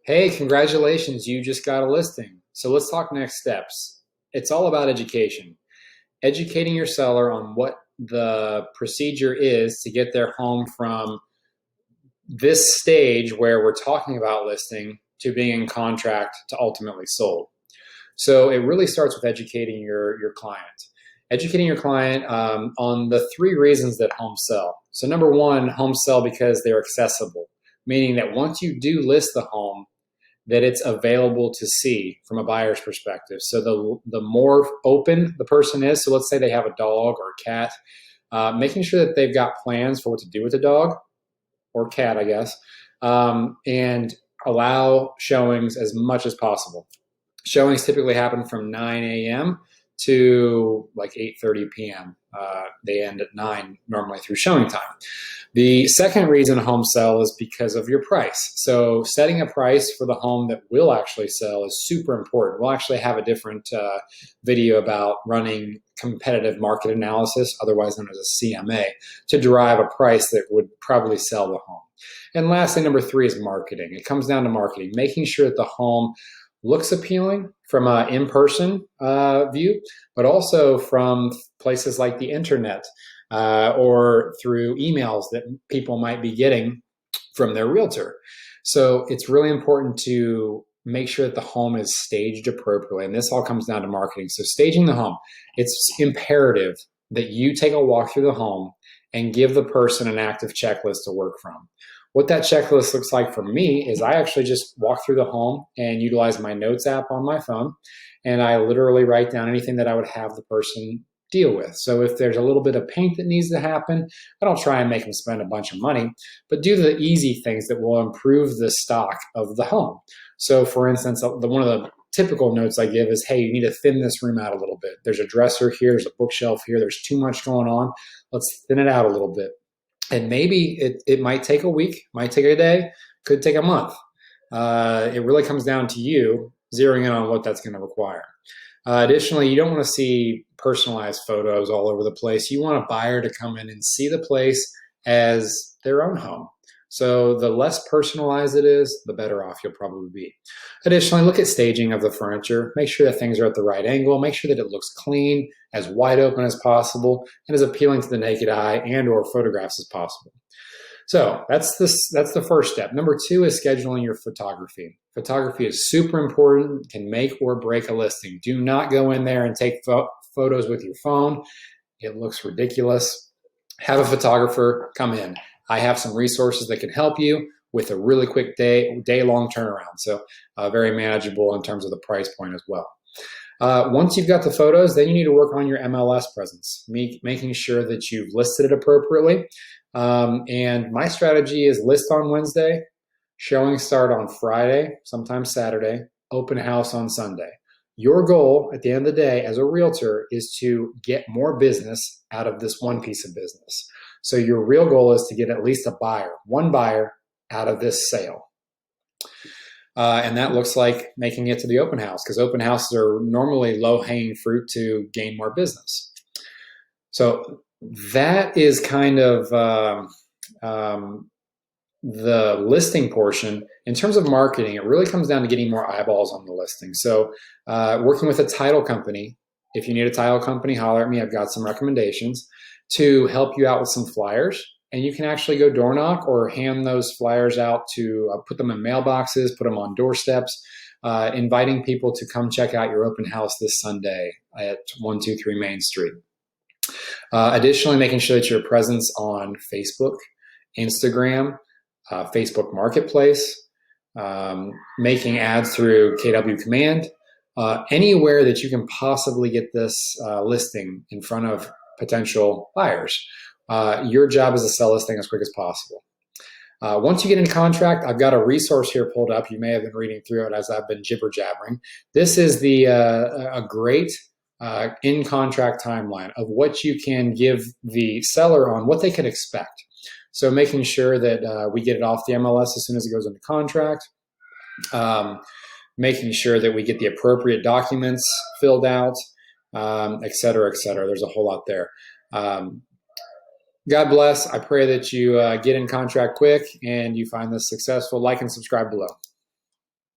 Hey, congratulations, you just got a listing. So let's talk next steps. It's all about education. Educating your seller on what the procedure is to get their home from this stage where we're talking about listing to being in contract to ultimately sold. So it really starts with educating your client. Educating your client on the three reasons that homes sell. So number one, homes sell because they're accessible, meaning that once you do list the home, that it's available to see from a buyer's perspective. So the more open the person is, so let's say they have a dog or a cat, making sure that they've got plans for what to do with the dog or cat, I guess, and allow showings as much as possible. Showings typically happen from 9 a.m. to like 8:30 p.m. They end at 9 normally through showing time. The second reason a home sell is because of your price. So setting a price for the home that will actually sell is super important. We'll actually have a different video about running competitive market analysis, otherwise known as a CMA, to derive a price that would probably sell the home. And lastly, number three is marketing. It comes down to marketing, making sure that the home looks appealing from an in-person view, but also from places like the internet or through emails that people might be getting from their realtor. So it's really important to make sure that the home is staged appropriately. And this all comes down to marketing. So staging the home, it's imperative that you take a walk through the home and give the person an active checklist to work from. What that checklist looks like for me is I actually just walk through the home and utilize my notes app on my phone. And I literally write down anything that I would have the person deal with. So if there's a little bit of paint that needs to happen, I don't try and make them spend a bunch of money, but do the easy things that will improve the stock of the home. So for instance, one of the typical notes I give is, hey, you need to thin this room out a little bit. There's a dresser here, there's a bookshelf here, there's too much going on. Let's thin it out a little bit. And maybe it might take a week, might take a day, could take a month. It really comes down to you zeroing in on what that's going to require. Additionally, you don't want to see personalized photos all over the place. You want a buyer to come in and see the place as their own home. So the less personalized it is, the better off you'll probably be. Additionally, look at staging of the furniture. Make sure that things are at the right angle. Make sure that it looks clean, as wide open as possible, and as appealing to the naked eye and or photographs as possible. So that's the first step. Number two is scheduling your photography. Photography is super important, can make or break a listing. Do not go in there and take photos with your phone. It looks ridiculous. Have a photographer come in. I have some resources that can help you with a really quick day-long turnaround. So very manageable in terms of the price point as well. Once you've got the photos, then you need to work on your MLS presence, making sure that you've listed it appropriately. And my strategy is list on Wednesday, showing start on Friday, sometimes Saturday, open house on Sunday. Your goal at the end of the day as a realtor is to get more business out of this one piece of business. So your real goal is to get at least one buyer out of this sale. And that looks like making it to the open house, because open houses are normally low-hanging fruit to gain more business. So that is kind of the listing portion. In terms of marketing, it really comes down to getting more eyeballs on the listing. So working with a title company, if you need a title company, holler at me. I've got some recommendations to help you out with some flyers. And you can actually go door knock or hand those flyers out to put them in mailboxes, put them on doorsteps, inviting people to come check out your open house this Sunday at 123 Main Street. Additionally, making sure that your presence on Facebook, Instagram, Facebook Marketplace, making ads through KW Command, anywhere that you can possibly get this listing in front of potential buyers. Your job is to sell this thing as quick as possible. Once you get in contract, I've got a resource here pulled up. You may have been reading through it as I've been jibber-jabbering. This is a great in-contract timeline of what you can give the seller on what they can expect. So making sure that we get it off the MLS as soon as it goes into contract, making sure that we get the appropriate documents filled out, et cetera, et cetera. There's a whole lot there. God bless. I pray that you get in contract quick and you find this successful. Like and subscribe below.